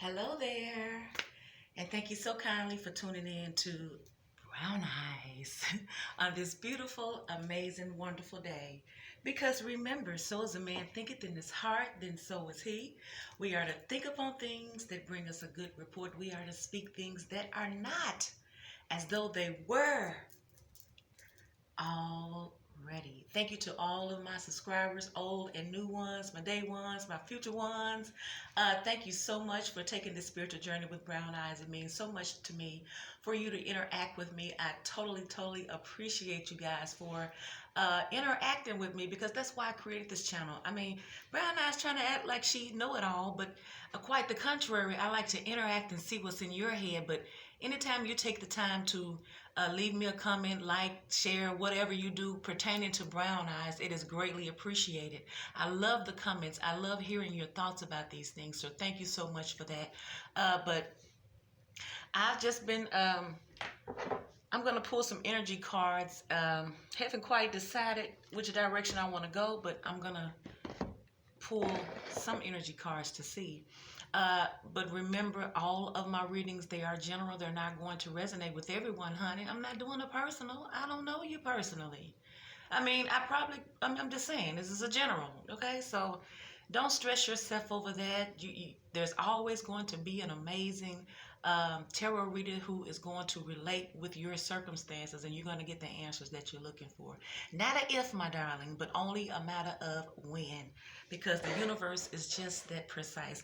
Hello there, and thank you so kindly for tuning in to Brown Eyes on this beautiful, amazing, wonderful day. Because remember, so as a man thinketh in his heart, then so is he. We are to think upon things that bring us a good report. We are to speak things that are not as though they were already. Thank you to all of my subscribers, old and new ones, my day ones, my future ones. Thank you so much for taking this spiritual journey with Brown Eyes. It means so much to me for you to interact with me. I totally appreciate you guys for interacting with me, because that's why I created this channel. I mean, Brown Eyes trying to act like she know it all, but quite the contrary. I like to interact and see what's in your head. But anytime you take the time to leave me a comment, like, share, whatever you do pertaining to Brown Eyes, it is greatly appreciated. I love the comments. I love hearing your thoughts about these things. So thank you so much for that. But I've just been, I'm going to pull some energy cards. Haven't quite decided which direction I want to go, but I'm going to pull some energy cards to see. But remember, all of my readings, they are general. They're not going to resonate with everyone, honey. I'm not doing a personal. I don't know you personally. I mean, I'm just saying, this is a general, okay? So don't stress yourself over that. There's always going to be an amazing tarot reader who is going to relate with your circumstances, and you're going to get the answers that you're looking for. Not a if, my darling, but only a matter of when, because the universe is just that precise.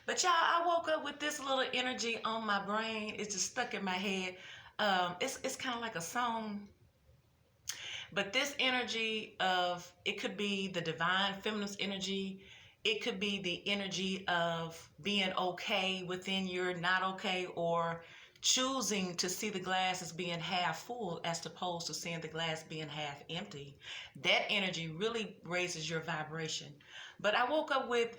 But y'all, I woke up with this little energy on my brain. It's just stuck in my head. It's kind of like a song. But this energy of, it could be the divine feminist energy. It could be the energy of being okay within your not okay, or choosing to see the glass as being half full as opposed to seeing the glass being half empty. That energy really raises your vibration. But I woke up with,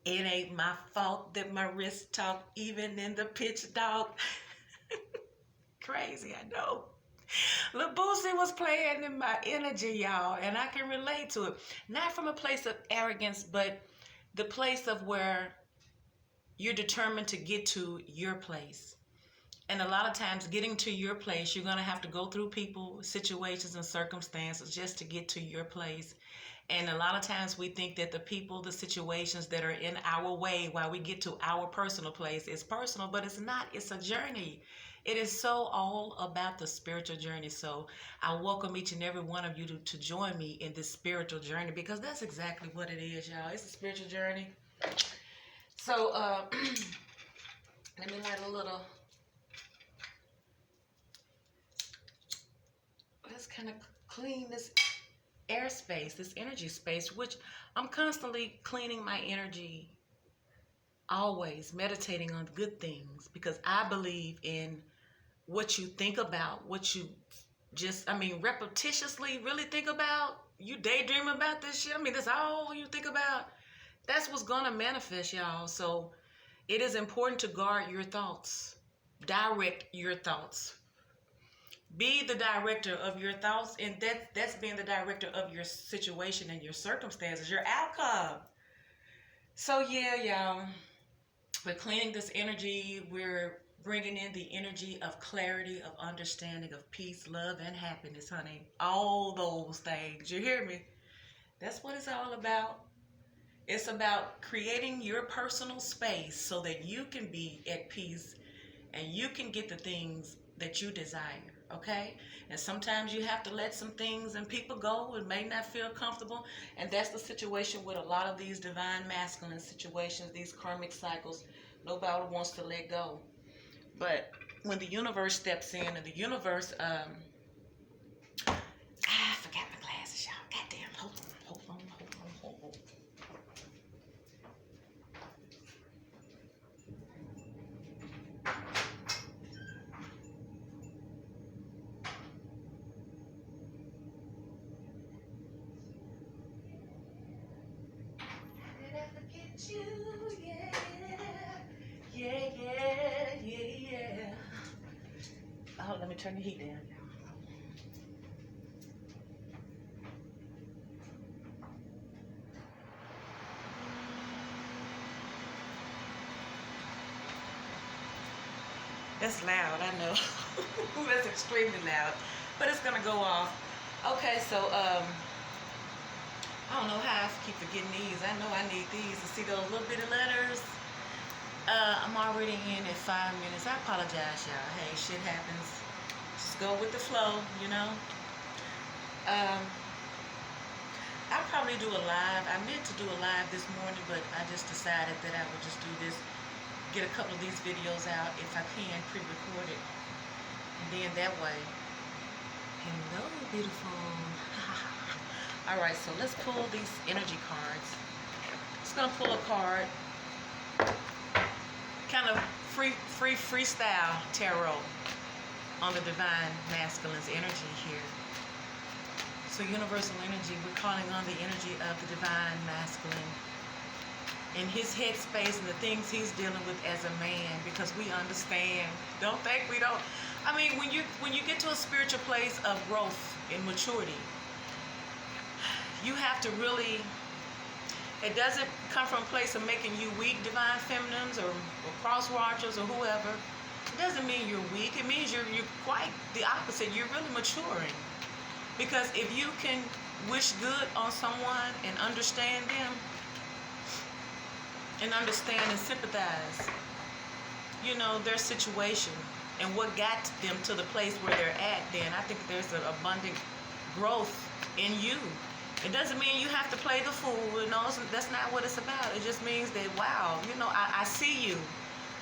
it ain't my fault that my wrist talk even in the pitch dark. Crazy, I know. Lil Boosie was playing in my energy, y'all, and I can relate to it. Not from a place of arrogance, but the place of where you're determined to get to your place. And a lot of times getting to your place, you're going to have to go through people, situations, and circumstances just to get to your place. And a lot of times we think that the people, the situations that are in our way while we get to our personal place is personal, but it's not. It's a journey. It is so all about the spiritual journey. So I welcome each and every one of you to join me in this spiritual journey, because that's exactly what it is, y'all. It's a spiritual journey. So let me light a little. Let's kind of clean this airspace, this energy space, which I'm constantly cleaning my energy, always meditating on good things, because I believe in what you think about, what you just, repetitiously really think about. You daydream about this shit. That's all you think about. That's what's going to manifest, y'all. So it is important to guard your thoughts, direct your thoughts. Be the director of your thoughts, and that's being the director of your situation and your circumstances, your outcome. So yeah, y'all, we're cleaning this energy. We're bringing in the energy of clarity, of understanding, of peace, love, and happiness, honey. All those things. You hear me? That's what it's all about. It's about creating your personal space so that you can be at peace and you can get the things that you desire, okay? And sometimes you have to let some things and people go. It may not feel comfortable, and that's the situation with a lot of these divine masculine situations, these karmic cycles. Nobody wants to let go. But when the universe steps in, and the universe, I forgot my glasses, y'all. Goddamn, hold on. You, yeah. Oh, let me turn the heat down. That's loud, I know. That's extremely loud. But it's gonna go off. Okay, so I don't know how I keep forgetting these. I know I need these to see those little bitty letters. I'm already in at 5 minutes. I apologize, y'all. Hey, shit happens. Just go with the flow, you know. I'll probably do a live. I meant to do a live this morning, but I just decided that I would just do this, get a couple of these videos out if I can, pre-record it. And then that way, hello, beautiful. All right, so let's pull these energy cards. Just gonna pull a card, kind of freestyle tarot on the divine masculine's energy here. So universal energy, we're calling on the energy of the divine masculine in his headspace and the things he's dealing with as a man, because we understand. Don't think we don't. I mean, when you get to a spiritual place of growth and maturity, you have to really, it doesn't come from a place of making you weak, divine feminines or cross-watchers or whoever. It doesn't mean you're weak. It means you're quite the opposite. You're really maturing. Because if you can wish good on someone and understand them, and understand and sympathize, you know, their situation and what got them to the place where they're at, then I think there's an abundant growth in you. It doesn't mean you have to play the fool. You know, that's not what it's about. It just means that, wow, you know, I see you.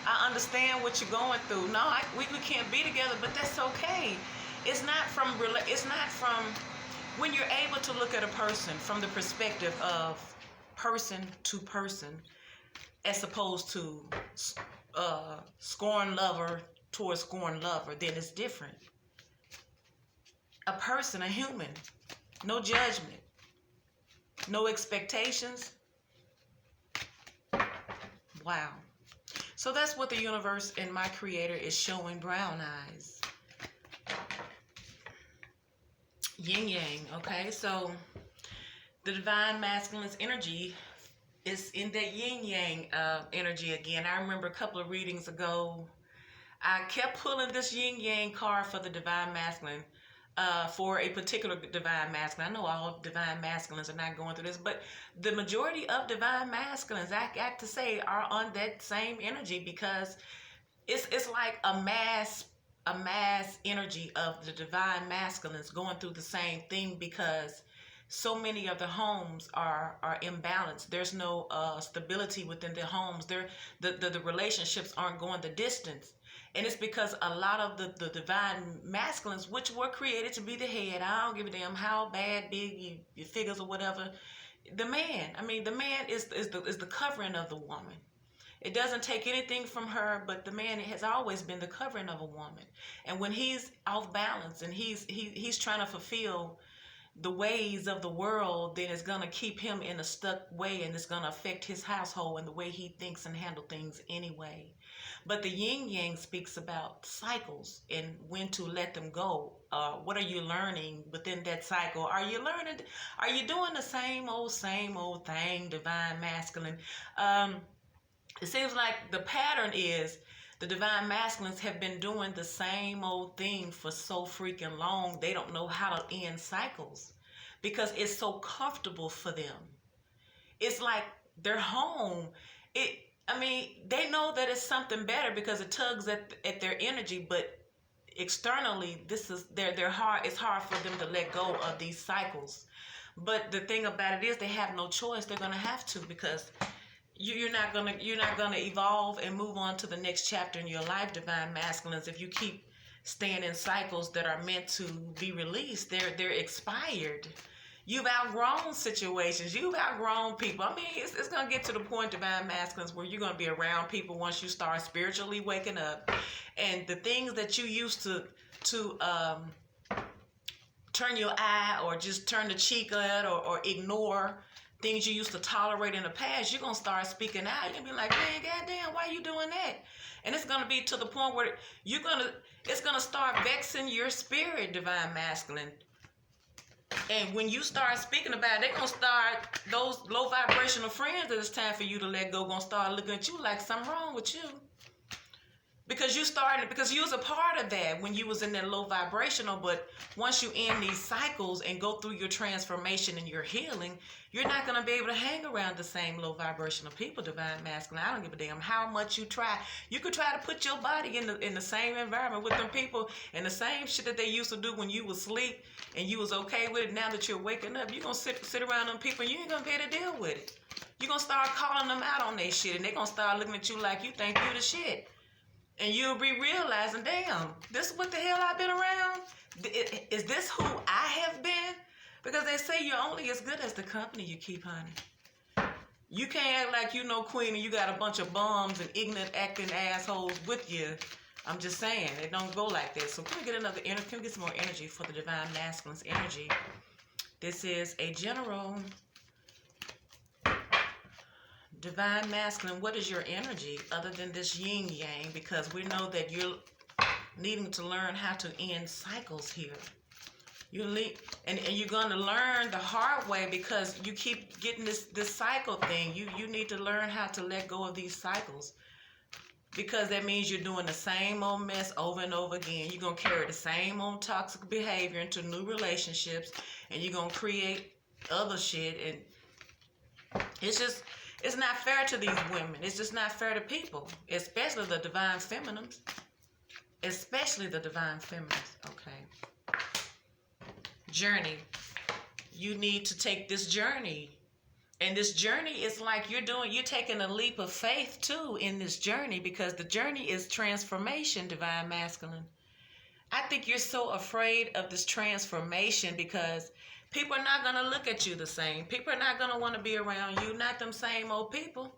I understand what you're going through. No, we can't be together, but that's okay. It's not from when you're able to look at a person from the perspective of person to person, as opposed to scorn lover towards scorn lover, then it's different. A person, a human, no judgment, no expectations. Wow. So that's what the universe and my creator is showing Brown Eyes. Yin yang, okay? So the divine masculine's energy is in that yin yang energy again. I remember a couple of readings ago, I kept pulling this yin yang card for the divine masculine, for a particular divine masculine. I know all divine masculines are not going through this, but the majority of divine masculines, I got to say, are on that same energy, because it's like a mass energy of the divine masculines going through the same thing, because so many of the homes are imbalanced. There's no stability within the homes. The relationships aren't going the distance. And it's because a lot of the divine masculines, which were created to be the head, I don't give a damn how bad, big your figures or whatever, the man is the covering of the woman. It doesn't take anything from her, but the man has always been the covering of a woman. And when he's off balance and he's trying to fulfill the ways of the world, then it's going to keep him in a stuck way, and it's going to affect his household and the way he thinks and handle things anyway. But the yin yang speaks about cycles and when to let them go. What are you learning within that cycle? Are you doing the same old thing, divine masculine? It seems like the pattern is the divine masculines have been doing the same old thing for so freaking long. They don't know how to end cycles because it's so comfortable for them. It's like their home. They know that it's something better because it tugs at their energy, but externally, this is their heart. It's hard for them to let go of these cycles. But the thing about it is they have no choice. They're gonna have to, because you're not gonna evolve and move on to the next chapter in your life, divine masculines, if you keep staying in cycles that are meant to be released. They're expired. You've outgrown situations. You've outgrown people. I mean, it's gonna get to the point, divine masculines, where you're gonna be around people once you start spiritually waking up, and the things that you used to turn your eye or just turn the cheek at or ignore, things you used to tolerate in the past, you're going to start speaking out. You're going to be like, man, goddamn, why are you doing that? And it's going to be to the point where it's going to start vexing your spirit, divine masculine. And when you start speaking about it, they're going to start, those low vibrational friends that it's time for you to let go, going to start looking at you like something wrong with you. because you was a part of that when you was in that low vibrational. But once you end these cycles and go through your transformation and your healing, you're not going to be able to hang around the same low vibrational people, divine masculine. I don't give a damn how much you try. You could try to put your body in the same environment with them people, and the same shit that they used to do when you was asleep and you was okay with it. Now that you're waking up, you're going to sit around them people and you ain't going to be able to deal with it. You're going to start calling them out on their shit, and they're going to start looking at you like you think you the shit. And you'll be realizing, damn, this is what the hell I've been around? Is this who I have been? Because they say you're only as good as the company you keep, honey. You can't act like you know Queen and you got a bunch of bums and ignorant acting assholes with you. I'm just saying, it don't go like this. So can we get another energy? Can we get some more energy for the divine masculine's energy? This is a general. Divine masculine, what is your energy other than this yin yang? Because we know that you're needing to learn how to end cycles here. And you're going to learn the hard way because you keep getting this cycle thing. You need to learn how to let go of these cycles, because that means you're doing the same old mess over and over again. You're going to carry the same old toxic behavior into new relationships, and you're going to create other shit. And it's not fair to these women. It's just not fair to people, especially the divine feminines. Especially the divine feminines. Okay. Journey. You need to take this journey. And this journey is like you're taking a leap of faith too in this journey, because the journey is transformation, divine masculine. I think you're so afraid of this transformation because people are not going to look at you the same. People are not going to want to be around you, not them same old people.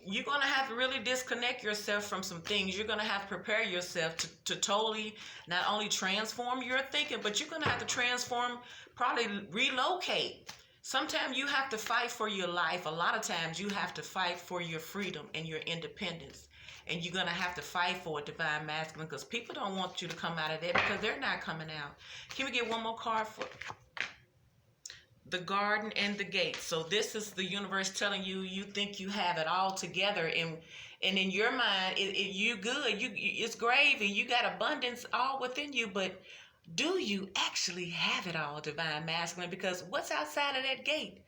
You're going to have to really disconnect yourself from some things. You're going to have to prepare yourself to totally not only transform your thinking, but you're going to have to transform, probably relocate. Sometimes you have to fight for your life. A lot of times you have to fight for your freedom and your independence. And you're going to have to fight for it, divine masculine, because people don't want you to come out of there because they're not coming out. Can we get one more card for the garden and the gate? So this is the universe telling you, you think you have it all together, and in your mind, you good, it's gravy, you got abundance all within you, but do you actually have it all, divine masculine? Because what's outside of that gate?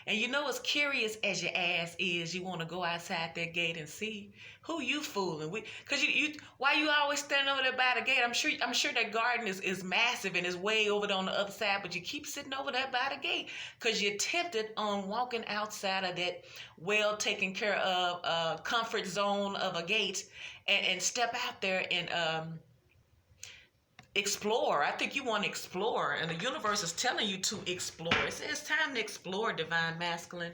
And you know, as curious as your ass is, you want to go outside that gate and see who you fooling with. Because why you always standing over there by the gate? I'm sure that garden is massive and is way over there on the other side, but you keep sitting over there by the gate because you're tempted on walking outside of that well taken care of comfort zone of a gate and step out there and explore. I think you want to explore, and the universe is telling you to explore. It's time to explore, divine masculine.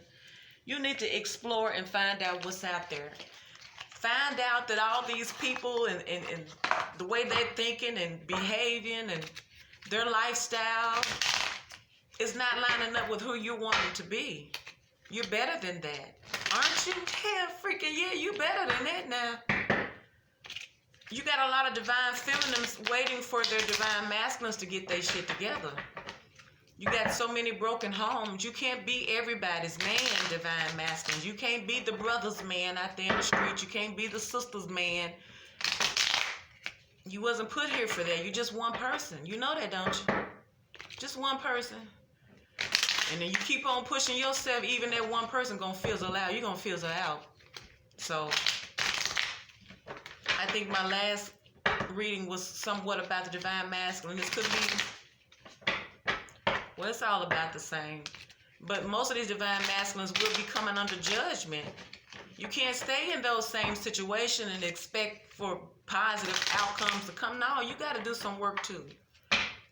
You need to explore and find out what's out there. Find out that all these people and the way they're thinking and behaving and their lifestyle is not lining up with who you're wanting to be. You're better than that, aren't you? Hell freaking yeah, you better than that now. You got a lot of divine feminines waiting for their divine masculines to get their shit together. You got so many broken homes. You can't be everybody's man, divine masculines. You can't be the brother's man out there in the street. You can't be the sister's man. You wasn't put here for that. You're just one person. You know that, don't you? Just one person. And then you keep on pushing yourself, even that one person gonna fizzle out. You're gonna fizzle out. So I think my last reading was somewhat about the divine masculine. This could be, well, it's all about the same. But most of these divine masculines will be coming under judgment. You can't stay in those same situations and expect for positive outcomes to come. No, you got to do some work too.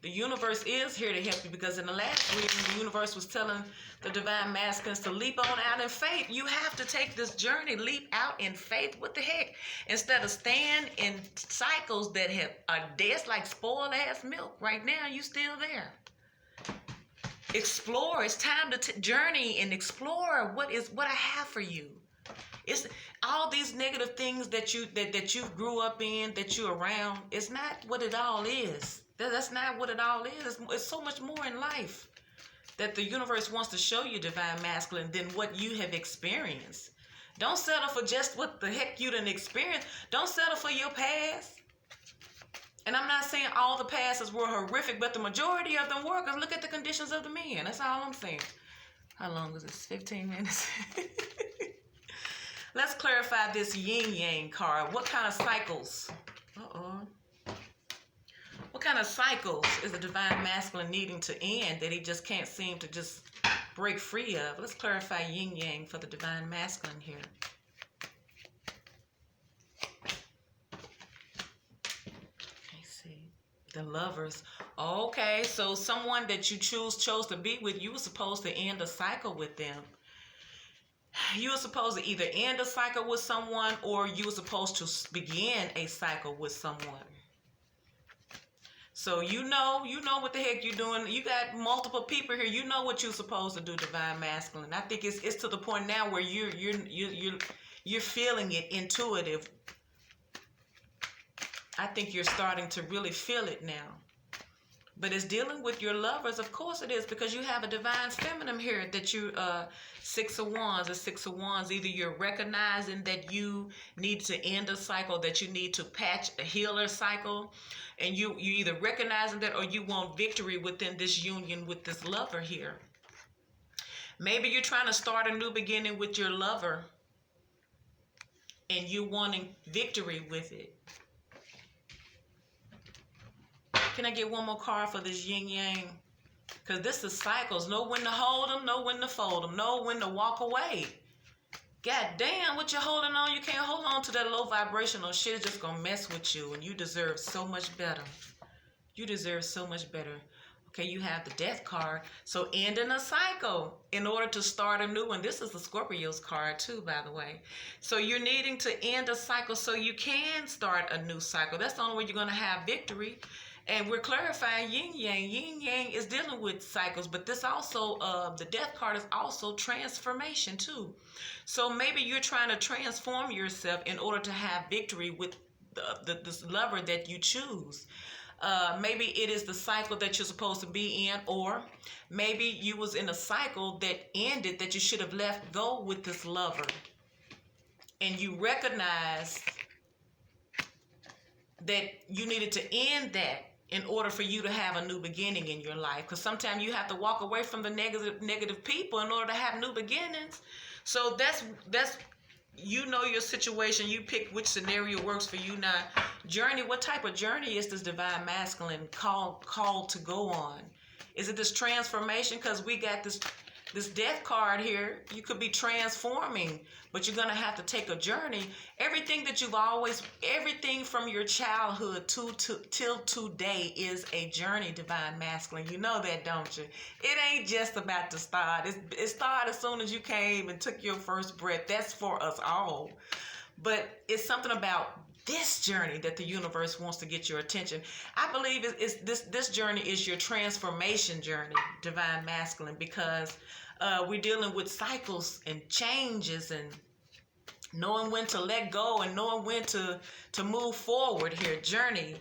The universe is here to help you, because in the last reading, the universe was telling the divine masculines to leap on out in faith. You have to take this journey, leap out in faith. What the heck? Instead of staying in cycles that are dead like spoiled ass milk. Right now, you still there. Explore. It's time to journey and explore what I have for you. It's all these negative things that you grew up in, that you're around. It's not what it all is. That's not what it all is. It's so much more in life that the universe wants to show you, divine masculine, than what you have experienced. Don't settle for just what the heck you done experienced. Don't settle for your past. And I'm not saying all the passes were horrific, but the majority of them were, because look at the conditions of the men. That's all I'm saying. How long is this? 15 minutes? Let's clarify this yin yang card. What kind of cycles? What kind of cycles is the divine masculine needing to end that he just can't seem to just break free of? Let's clarify yin yang for the divine masculine here. The Lovers. Okay, so someone that you chose to be with, you were supposed to end a cycle with them. You were supposed to either end a cycle with someone, or you were supposed to begin a cycle with someone. So you know what the heck you're doing. You got multiple people here. You know what you're supposed to do, divine masculine. I think it's to the point now where you're feeling it, intuitive. I think you're starting to really feel it now. But it's dealing with your lovers. Of course it is, because you have a divine feminine here that you, Six of Wands or Six of Wands. Either you're recognizing that you need to end a cycle, that you need to patch a healer cycle. And you either recognizing that, or you want victory within this union with this lover here. Maybe you're trying to start a new beginning with your lover, and you wanting victory with it. Can I get one more card for this yin yang? Because this is cycles. Know when to hold them, know when to fold them, know when to walk away. God damn, what you're holding on, you can't hold on to that low vibrational shit. It's just going to mess with you, and you deserve so much better. You deserve so much better. Okay, you have the Death card. So ending a cycle in order to start a new one. This is the Scorpio's card too, by the way. So you're needing to end a cycle so you can start a new cycle. That's the only way you're going to have victory. And we're clarifying yin yang. Yin yang is dealing with cycles, but this also, the Death card is also transformation too. So maybe you're trying to transform yourself in order to have victory with this lover that you choose. Maybe it is the cycle that you're supposed to be in, or maybe you was in a cycle that ended that you should have let go with this lover. And you recognize that you needed to end that in order for you to have a new beginning in your life. Because sometimes you have to walk away from the negative people in order to have new beginnings. So that's you know your situation. You pick which scenario works for you. Now, journey, what type of journey is this divine masculine called to go on? Is it this transformation? Because we got this Death card here. You could be transforming, but you're going to have to take a journey. Everything that you've always, everything from your childhood till today is a journey, divine masculine. You know that, don't you? It ain't just about to start. It started as soon as you came and took your first breath. That's for us all. But it's something about this journey that the universe wants to get your attention. I believe this journey is your transformation journey, divine masculine, because we're dealing with cycles and changes, and knowing when to let go and knowing when to move forward here. Journey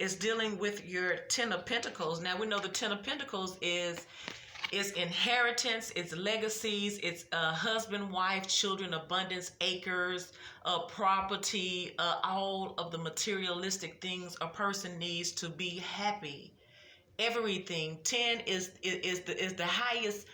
is dealing with your Ten of Pentacles. Now we know the Ten of Pentacles is inheritance, it's legacies, it's husband, wife, children, abundance, acres, property, all of the materialistic things a person needs to be happy. Everything. 10 is the highest.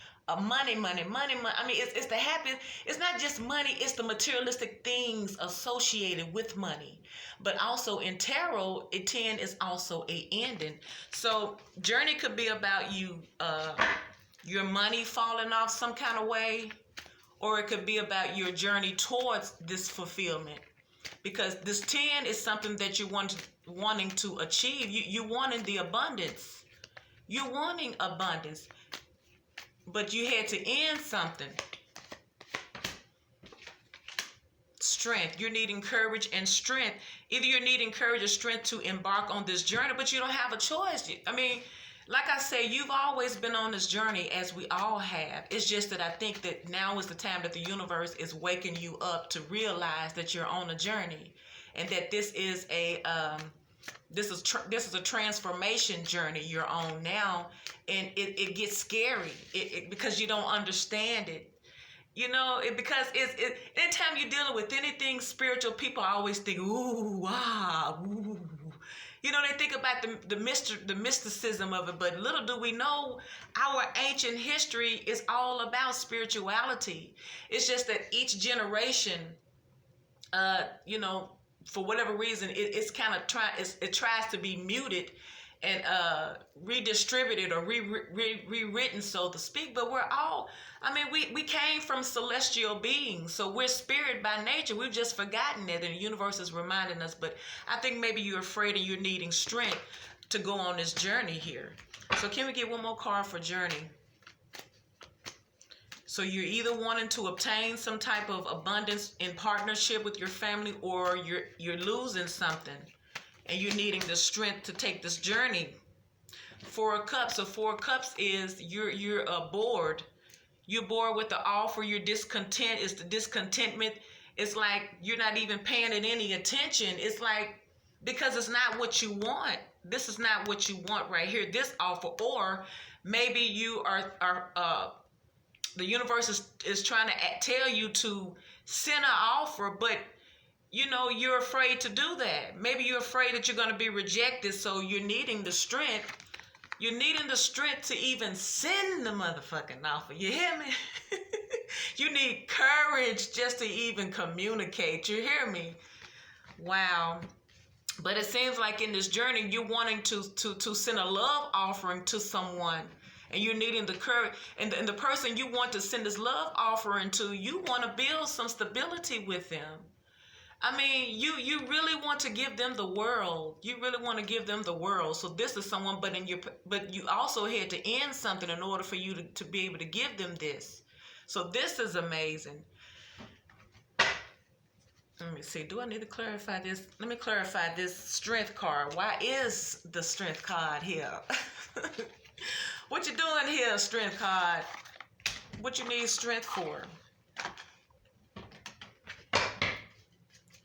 Money. I mean, it's the happiest. It's not just money. It's the materialistic things associated with money. But also in tarot, 10 is also a ending. So journey could be about you, your money falling off some kind of way, or it could be about your journey towards this fulfillment. Because this 10 is something that you're wanting to achieve. You're wanting the abundance. You're wanting abundance. But you had to end something. Strength. You're needing courage and strength. Either you're needing courage or strength to embark on this journey, but you don't have a choice. I mean, like I say, you've always been on this journey, as we all have. It's just that I think that now is the time that the universe is waking you up to realize that you're on a journey, and that this is a this is a transformation journey you're on now, and it gets scary because you don't understand it. Because anytime you're dealing with anything spiritual, people always think, ooh, wow, ooh. They think about the mysticism of it, but little do we know, our ancient history is all about spirituality. It's just that each generation, for whatever reason, it's kind of it tries to be muted and redistributed or rewritten, so to speak. But we came from celestial beings, so we're spirit by nature. We've just forgotten it, and the universe is reminding us. But I think maybe you're afraid and you're needing strength to go on this journey here. So can we get one more card for journey? So you're either wanting to obtain some type of abundance in partnership with your family, or you're losing something and you're needing the strength to take this journey. Four of Cups. So Four of Cups is you're bored. You're bored with the offer. You're discontent. It's the discontentment. It's like you're not even paying it any attention. It's like, because it's not what you want. This is not what you want right here, this offer. Or maybe you are the universe is trying to tell you to send an offer, but you're afraid to do that. Maybe you're afraid that you're going to be rejected, so you're needing the strength. You're needing the strength to even send the motherfucking offer. You hear me? You need courage just to even communicate. You hear me? Wow. But it seems like in this journey, you're wanting to send a love offering to someone. And you're needing the courage. And the person you want to send this love offering to, you want to build some stability with them. You really want to give them the world. You really want to give them the world. So this is someone, but you also had to end something in order for you to be able to give them this. So this is amazing. Let me see. Do I need to clarify this? Let me clarify this strength card. Why is the strength card here? What you doing here, strength card? What you need strength for?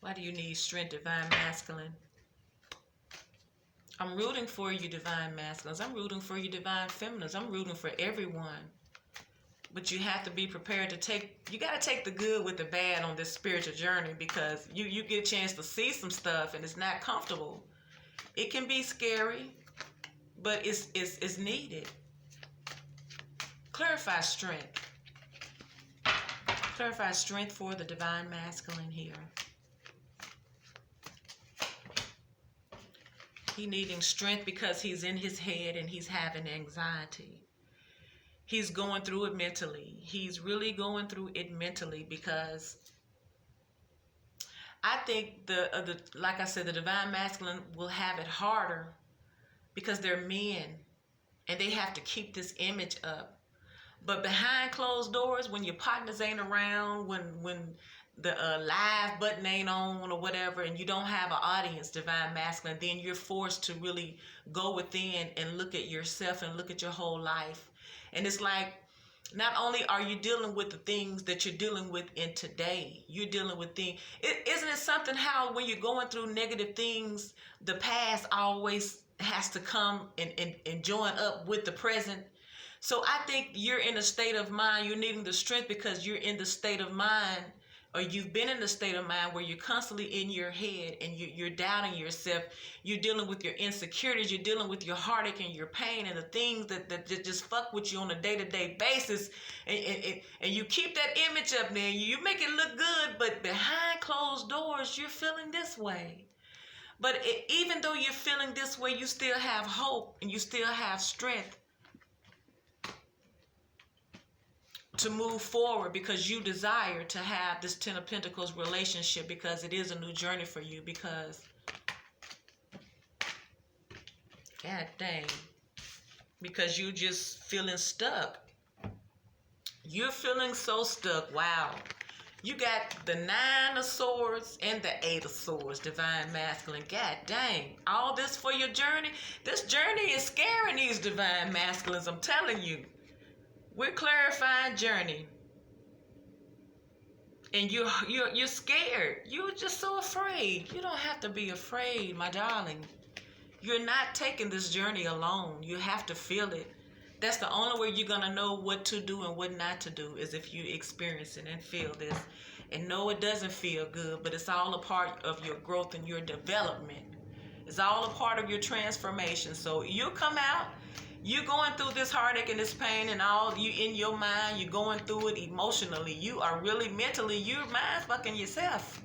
Why do you need strength, divine masculine? I'm rooting for you, divine masculines. I'm rooting for you, divine feminines. I'm rooting for everyone. But you have to be prepared to you got to take the good with the bad on this spiritual journey, because you get a chance to see some stuff and it's not comfortable. It can be scary, but it's needed. Clarify strength. Clarify strength for the divine masculine here. He needing strength because he's in his head and he's having anxiety. He's going through it mentally. He's really going through it mentally, because I think like I said, the divine masculine will have it harder because they're men and they have to keep this image up. But behind closed doors, when your partners ain't around, when the live button ain't on or whatever, and you don't have an audience, divine masculine, then you're forced to really go within and look at yourself and look at your whole life. And it's like, not only are you dealing with the things that you're dealing with in today, you're dealing with things. Isn't it something how when you're going through negative things, the past always has to come and join up with the present? So I think you're in a state of mind, you're needing the strength because you're in the state of mind, or you've been in the state of mind where you're constantly in your head and you're doubting yourself. You're dealing with your insecurities. You're dealing with your heartache and your pain and the things that just fuck with you on a day-to-day basis. And you keep that image up there. You make it look good, but behind closed doors, you're feeling this way. But even though you're feeling this way, you still have hope and you still have strength to move forward, because you desire to have this Ten of Pentacles relationship, because it is a new journey for you, because God dang, because you're just feeling stuck. You're feeling so stuck. Wow. You got the 9 of Swords and the 8 of Swords, divine masculine. God dang. All this for your journey? This journey is scaring these divine masculines, I'm telling you. We're clarifying journey. And you're scared. You're just so afraid. You don't have to be afraid, my darling. You're not taking this journey alone. You have to feel it. That's the only way you're gonna know what to do and what not to do, is if you experience it and feel this. And no, it doesn't feel good, but it's all a part of your growth and your development. It's all a part of your transformation. So you come out, you're going through this heartache and this pain, and all you in your mind, you're going through it emotionally. You are really mentally, you're mind fucking yourself.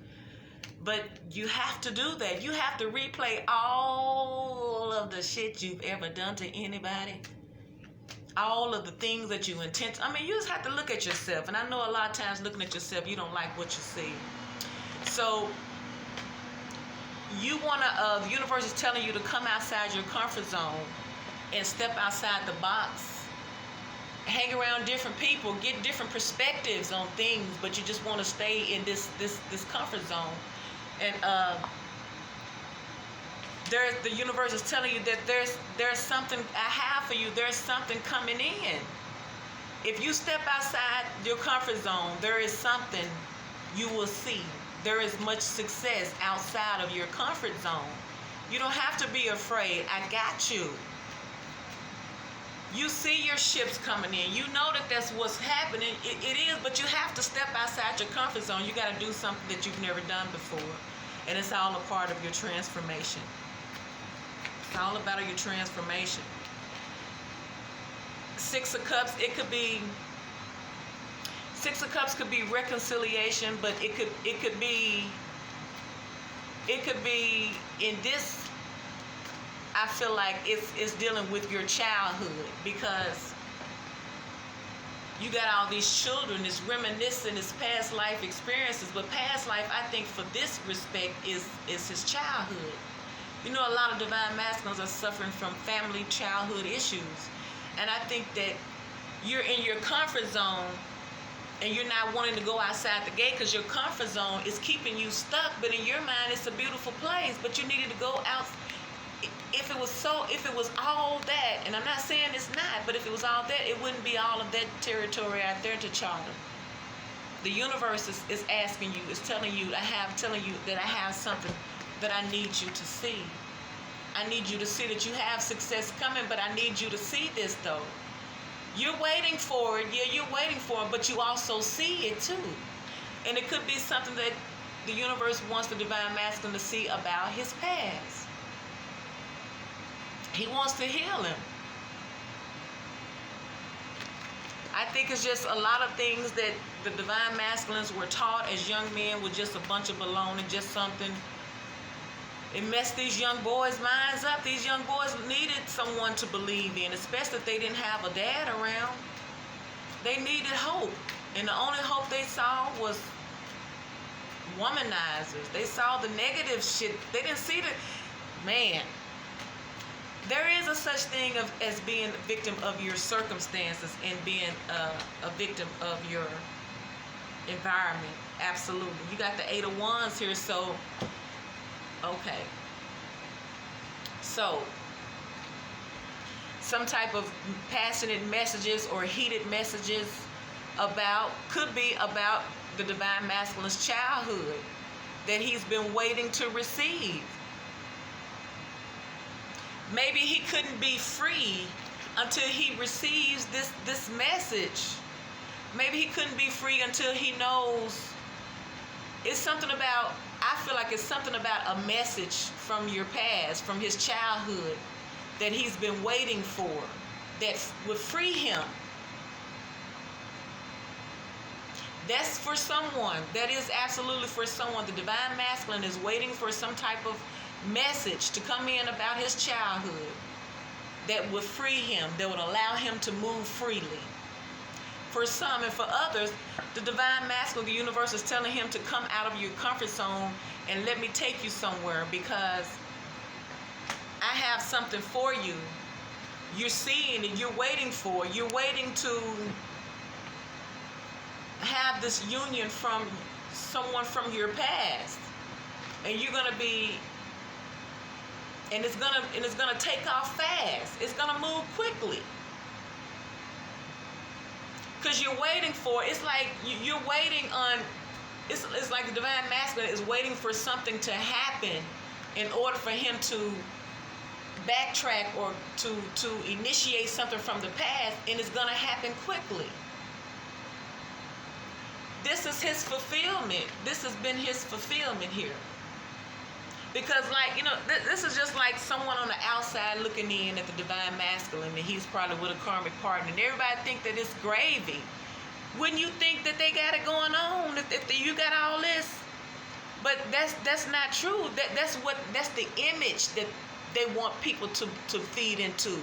But you have to do that. You have to replay all of the shit you've ever done to anybody. All of the things that you intend. I mean, you just have to look at yourself. And I know a lot of times looking at yourself, you don't like what you see. So you want to, the universe is telling you to come outside your comfort zone and step outside the box. Hang around different people, get different perspectives on things, but you just want to stay in this comfort zone. And the universe is telling you that there's something I have for you. There's something coming in. If you step outside your comfort zone, there is something you will see. There is much success outside of your comfort zone. You don't have to be afraid. I got you. You see your ships coming in. You know that that's what's happening. It is, but you have to step outside your comfort zone. You got to do something that you've never done before. And it's all a part of your transformation. It's all about your transformation. Six of Cups, Six of Cups could be reconciliation, but it could be in this. I feel like it's dealing with your childhood, because you got all these children, it's reminiscing, it's past life experiences, but past life, I think for this respect, is his childhood. You know, a lot of divine masculines are suffering from family childhood issues. And I think that you're in your comfort zone and you're not wanting to go outside the gate because your comfort zone is keeping you stuck, but in your mind, it's a beautiful place, but you needed to go out. If it was all that, and I'm not saying it's not, but if it was all that, it wouldn't be all of that territory out there to charter. The universe is asking you, is telling you that I have something that I need you to see. I need you to see that you have success coming, but I need you to see this though. You're waiting for it, yeah, you're waiting for it, but you also see it too. And it could be something that the universe wants the divine masculine to see about his past. He wants to heal him. I think it's just a lot of things that the divine masculines were taught as young men with just a bunch of baloney, just something. It messed these young boys' minds up. These young boys needed someone to believe in, especially if they didn't have a dad around. They needed hope. And the only hope they saw was womanizers. They saw the negative shit. They didn't see the, man. There is a such thing as being a victim of your circumstances and being a victim of your environment. Absolutely. You got the 8 of Wands here, so, okay. So, some type of passionate messages or heated messages could be about the divine masculine's childhood that he's been waiting to receive. Maybe he couldn't be free until he receives this message. Maybe he couldn't be free until he knows. It's something about, I feel like it's something about a message from your past, from his childhood, that he's been waiting for, that would free him. That's for someone. That is absolutely for someone. The divine masculine is waiting for some type of message to come in about his childhood that would free him, that would allow him to move freely. For some, and for others, the divine masculine, the universe is telling him to come out of your comfort zone and let me take you somewhere, because I have something for you. You're seeing it, you're waiting for it. You're waiting to have this union from someone from your past. And you're gonna be, and it's gonna take off fast. It's gonna move quickly. Because you're waiting for, it's like you're waiting on, it's like the divine masculine is waiting for something to happen in order for him to backtrack or to initiate something from the past, and it's going to happen quickly. This is his fulfillment. This has been his fulfillment here. Because, like, this is just like someone on the outside looking in at the divine masculine, and he's probably with a karmic partner, and everybody think that it's gravy. Wouldn't you think that they got it going on if you got all this? But that's not true. That's the image that they want people to feed into.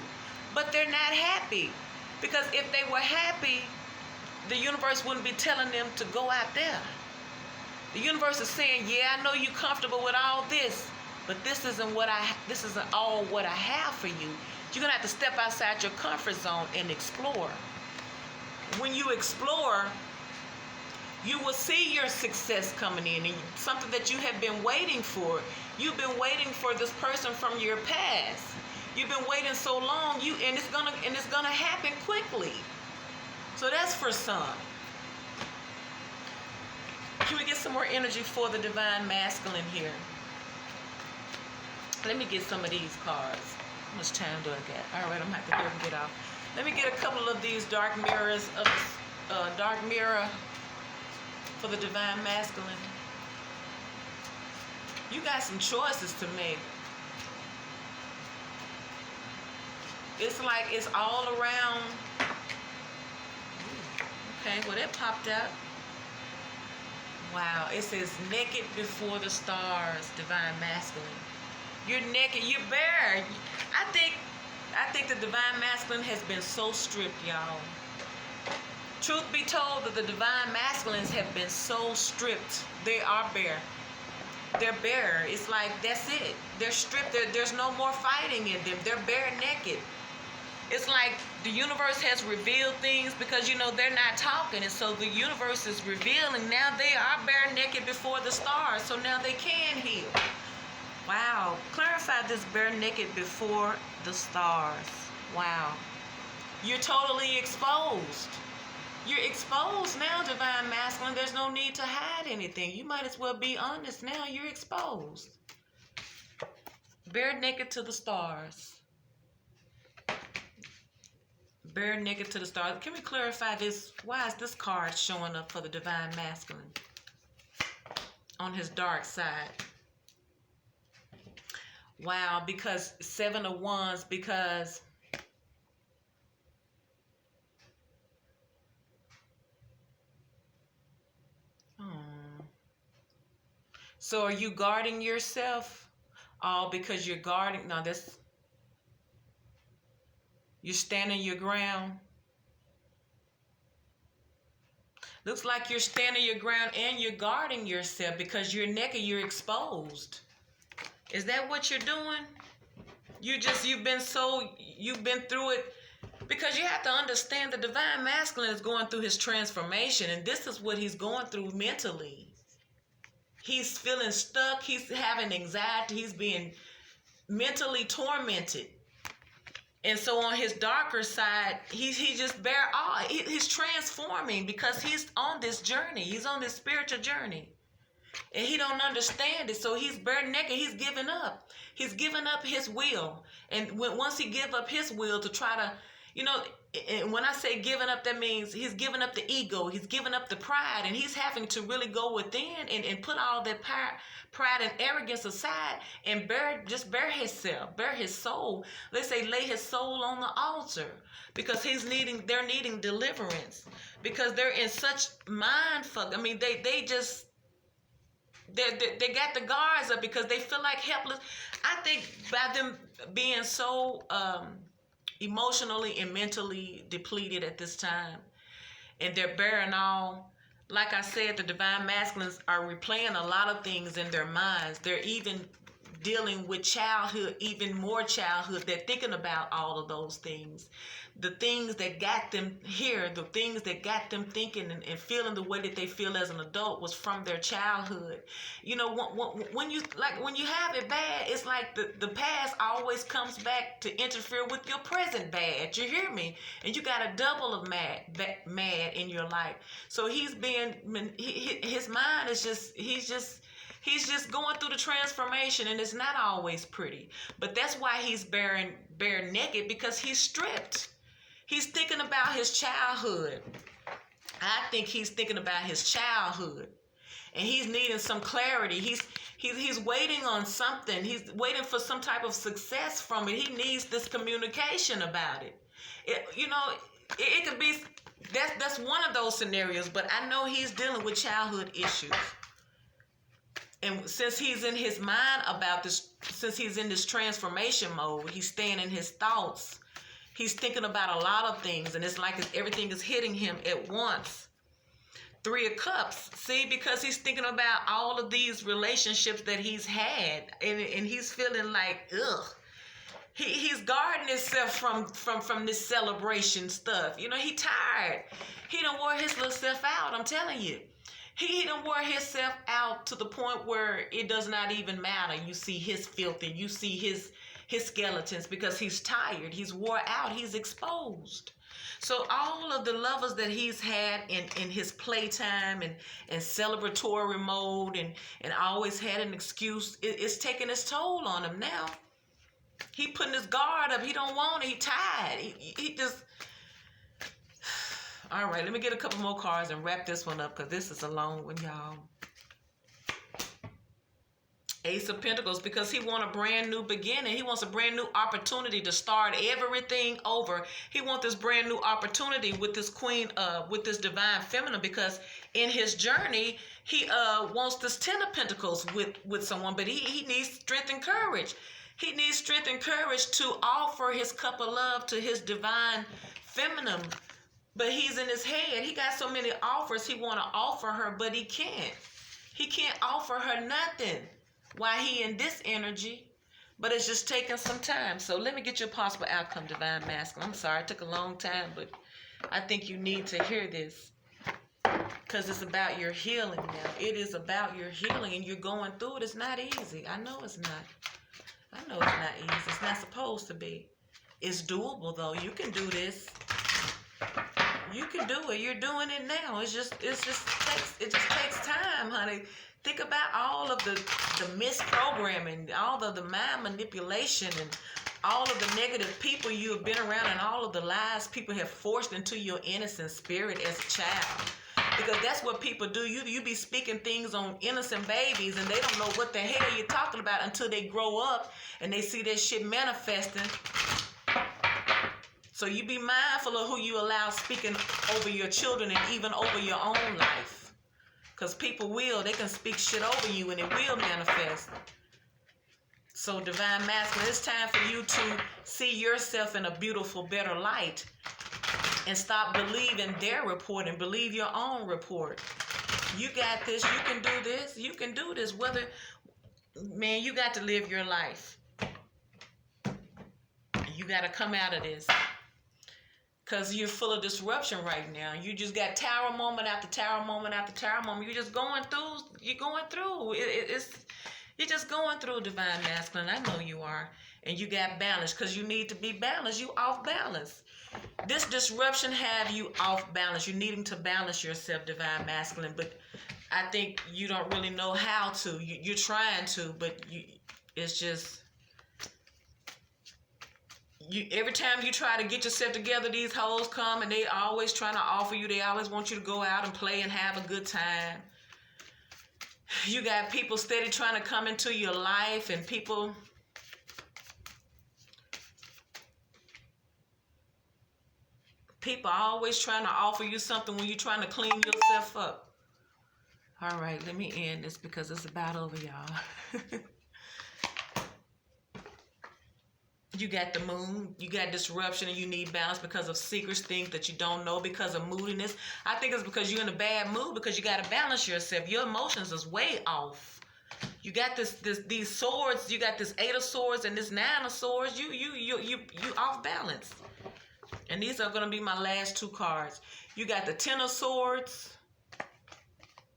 But they're not happy. Because if they were happy, the universe wouldn't be telling them to go out there. The universe is saying, yeah, I know you're comfortable with all this, but this isn't all what I have for you. You're going to have to step outside your comfort zone and explore. When you explore, you will see your success coming in, and something that you have been waiting for. You've been waiting for this person from your past. You've been waiting so long, and it's gonna happen quickly. So that's for some. Can we get some more energy for the divine masculine here? Let me get some of these cards. How much time do I get? All right, I'm gonna have to hurry and get off. Let me get a couple of these dark mirrors of dark mirror for the divine masculine. You got some choices to make. It's like it's all around. Okay, well that popped out. Wow, it says naked before the stars, divine masculine. You're naked, you're bare. I think the divine masculine has been so stripped, y'all. Truth be told, that the divine masculines have been so stripped. They are bare. They're bare. It's like, that's it. They're stripped. There's no more fighting in them. They're bare naked. It's like the universe has revealed things because, they're not talking. And so the universe is revealing. Now they are bare naked before the stars. So now they can heal. Wow. Clarify this bare naked before the stars. Wow. You're totally exposed. You're exposed now, divine masculine. There's no need to hide anything. You might as well be honest now. You're exposed. Bare naked to the stars. Bare naked to the stars. Can we clarify this? Why is this card showing up for the divine masculine on his dark side? Wow, because 7 of Wands, because so are you guarding yourself? All because you're guarding. No, you're standing your ground. Looks like you're standing your ground and you're guarding yourself because you're naked, you're exposed. Is that what you're doing? You've been through it. Because you have to understand the divine masculine is going through his transformation, and this is what he's going through mentally. He's feeling stuck. He's having anxiety. He's being mentally tormented. And so on his darker side, he's just bare awe. He's transforming because he's on this journey. He's on this spiritual journey. And he don't understand it. So he's bare naked. He's giving up. He's giving up his will. And once he give up his will to try to, and when I say giving up, that means he's giving up the ego. He's giving up the pride. And he's having to really go within and put all that pride and arrogance aside and bare himself, bare his soul. Let's say lay his soul on the altar because they're needing deliverance because they're in such mind fuck. I mean, they got the guards up because they feel like helpless. I think by them being so emotionally and mentally depleted at this time, and they're bearing all, like I said, the divine masculines are replaying a lot of things in their minds. They're even dealing with childhood, even more childhood. They're thinking about all of those things. The things that got them here, the things that got them thinking and feeling the way that they feel as an adult was from their childhood. When you have it bad, it's like the past always comes back to interfere with your present bad. You hear me? And you got a double of mad in your life. So his mind is He's just going through the transformation, and it's not always pretty. But that's why he's bare naked, because he's stripped. He's thinking about his childhood. I think he's thinking about his childhood, and he's needing some clarity. He's waiting on something. He's waiting for some type of success from it. He needs this communication about it. It could be that's one of those scenarios, but I know he's dealing with childhood issues. And since he's in his mind about this, since he's in this transformation mode, he's staying in his thoughts. He's thinking about a lot of things, and it's like everything is hitting him at once. 3 of Cups. See, because he's thinking about all of these relationships that he's had, and he's feeling like, ugh. He's guarding himself from this celebration stuff. He tired. He done wore his little self out, I'm telling you. He done wore himself out to the point where it does not even matter. You see his filth and you see his skeletons, because he's tired. He's wore out. He's exposed. So all of the lovers that he's had in his playtime and celebratory mode and always had an excuse, it's taking its toll on him now. He putting his guard up. He don't want it. He tired. He just... All right, let me get a couple more cards and wrap this one up, because this is a long one, y'all. Ace of Pentacles, because he wants a brand new beginning. He wants a brand new opportunity to start everything over. He wants this brand new opportunity with this queen, with this divine feminine, because in his journey, he wants this 10 of Pentacles with someone, but he needs strength and courage. He needs strength and courage to offer his cup of love to his divine feminine. But he's in his head. He got so many offers he want to offer her, but he can't. He can't offer her nothing while he in this energy. But it's just taking some time. So let me get you a possible outcome, Divine Masculine. I'm sorry, it took a long time, but I think you need to hear this, because it's about your healing now. It is about your healing, and you're going through it. It's not easy. I know it's not. I know it's not easy. It's not supposed to be. It's doable, though. You can do this. You can do it. You're doing it now. It just takes time, honey. Think about all of the misprogramming, all of the mind manipulation, and all of the negative people you have been around, and all of the lies people have forced into your innocent spirit as a child. Because that's what people do. You be speaking things on innocent babies, and they don't know what the hell you're talking about until they grow up and they see that shit manifesting. So you be mindful of who you allow speaking over your children and even over your own life. Because people they can speak shit over you and it will manifest. So Divine Masculine, it's time for you to see yourself in a beautiful, better light. And stop believing their report and believe your own report. You got this. You can do this. You can do this. Man, you got to live your life. You got to come out of this. Because you're full of disruption right now. You just got tower moment after tower moment after tower moment. You're just going through. You're going through. You're just going through, Divine Masculine. I know you are. And you got balance, because you need to be balanced. You off balance. This disruption have you off balance. You're needing to balance yourself, Divine Masculine. But I think you don't really know how to. You're trying to, but it's just... every time you try to get yourself together, these hoes come and they always trying to offer you. They always want you to go out and play and have a good time. You got people steady trying to come into your life, and people... People are always trying to offer you something when you're trying to clean yourself up. All right, let me end this because it's about over, y'all. You got the moon, you got disruption, and you need balance because of secrets, things that you don't know, because of moodiness. I think it's because you're in a bad mood, because you got to balance yourself. Your emotions is way off. You got these swords, you got this 8 of Swords and this 9 of Swords. You off balance. And these are going to be my last 2 cards. You got the 10 of Swords,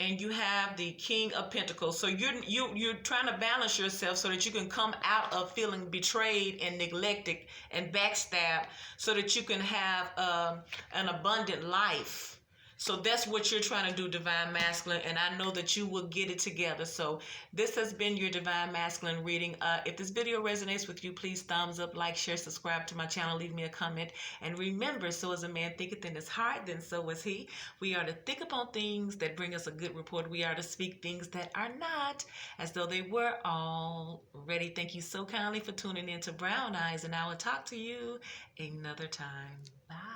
and you have the King of Pentacles. So you're trying to balance yourself so that you can come out of feeling betrayed and neglected and backstabbed, so that you can have an abundant life. So that's what you're trying to do, Divine Masculine, and I know that you will get it together. So this has been your Divine Masculine reading. If this video resonates with you, please thumbs up, like, share, subscribe to my channel, leave me a comment. And remember, so as a man thinketh in his heart, then so is he. We are to think upon things that bring us a good report. We are to speak things that are not as though they were already. Thank you so kindly for tuning in to Brown Eyes, and I will talk to you another time. Bye.